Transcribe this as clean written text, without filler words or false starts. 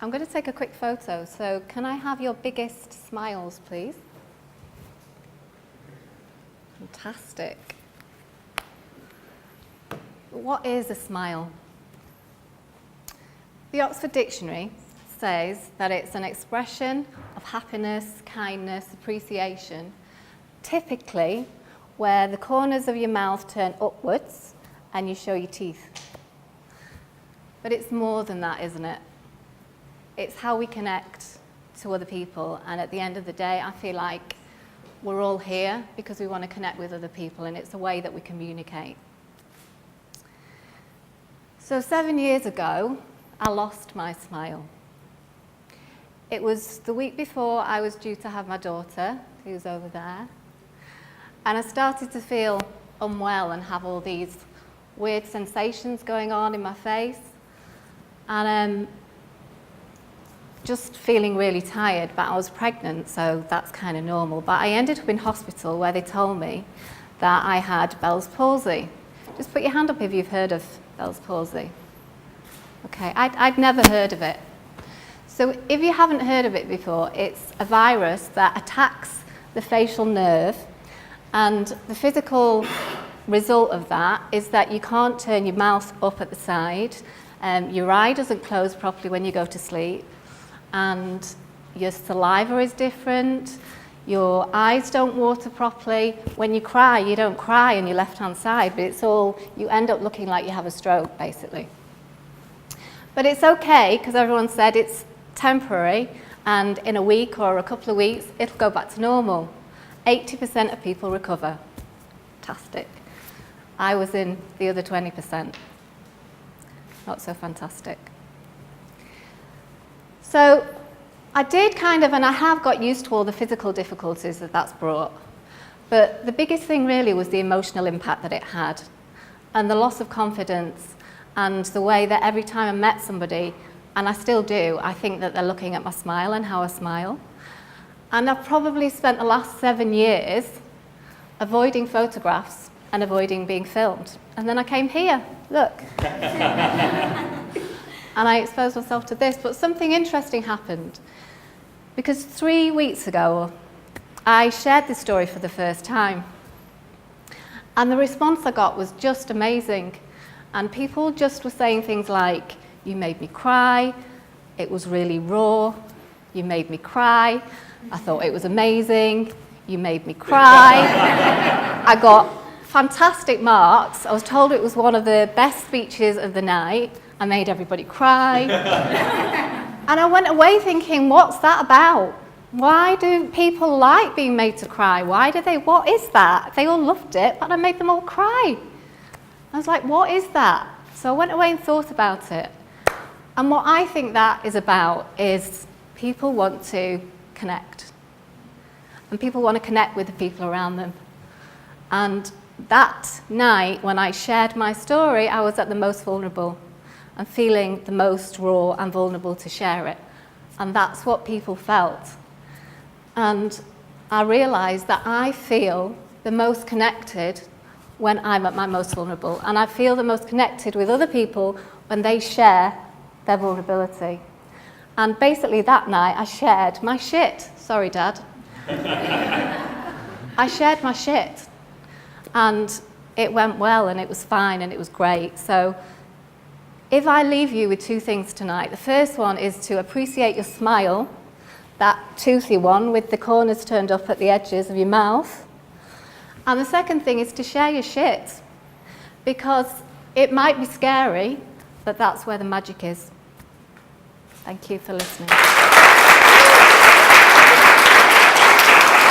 I'm going to take a quick photo, so can I have your biggest smiles, please? Fantastic. What is a smile? The Oxford Dictionary says that it's an expression of happiness, kindness, appreciation, typically where the corners of your mouth turn upwards and you show your teeth. But it's more than that, isn't it? It's how we connect to other people, and at the end of the day, I feel like we're all here because we want to connect with other people, and it's a way that we communicate. So 7 years ago, I lost my smile. It was the week before I was due to have my daughter, who's over there, and I started to feel unwell and have all these weird sensations going on in my face, and just feeling really tired, but I was pregnant, so that's kind of normal. But I ended up in hospital where they told me that I had Bell's palsy. Just put your hand up if you've heard of Bell's palsy. Okay, I'd never heard of it. So if you haven't heard of it before, it's a virus that attacks the facial nerve, and the physical result of that is that you can't turn your mouth up at the side, your eye doesn't close properly when you go to sleep, and your saliva is different, your eyes don't water properly. When you cry, you don't cry on your left-hand side, but it's all, you end up looking like you have a stroke, basically. But it's okay, because everyone said it's temporary, and in a week or a couple of weeks, it'll go back to normal. 80% of people recover. Fantastic. I was in the other 20%. Not so fantastic. So I did kind of, and I have got used to all the physical difficulties that that's brought. But the biggest thing really was the emotional impact that it had, and the loss of confidence, and the way that every time I met somebody, and I still do, I think that they're looking at my smile and how I smile. And I've probably spent the last 7 years avoiding photographs and avoiding being filmed. And then I came here, look. And I exposed myself to this, but something interesting happened. Because 3 weeks ago, I shared this story for the first time. And the response I got was just amazing. And people just were saying things like, you made me cry, it was really raw, you made me cry, I thought it was amazing, you made me cry. I got fantastic marks. I was told it was one of the best speeches of the night. I made everybody cry. And I went away thinking, what's that about? Why do people like being made to cry? What is that? They all loved it, but I made them all cry. I was like, what is that? So I went away and thought about it. And what I think that is about is people want to connect. And people want to connect with the people around them. And that night, when I shared my story, I was at the most vulnerable and feeling the most raw and vulnerable to share it. And that's what people felt. And I realized that I feel the most connected when I'm at my most vulnerable. And I feel the most connected with other people when they share their vulnerability. And basically that night I shared my shit. Sorry, Dad. I shared my shit. And it went well, and it was fine, and it was great. So if I leave you with 2 things tonight, the first one is to appreciate your smile, that toothy one with the corners turned up at the edges of your mouth. And the second thing is to share your shit, because it might be scary, but that's where the magic is. Thank you for listening.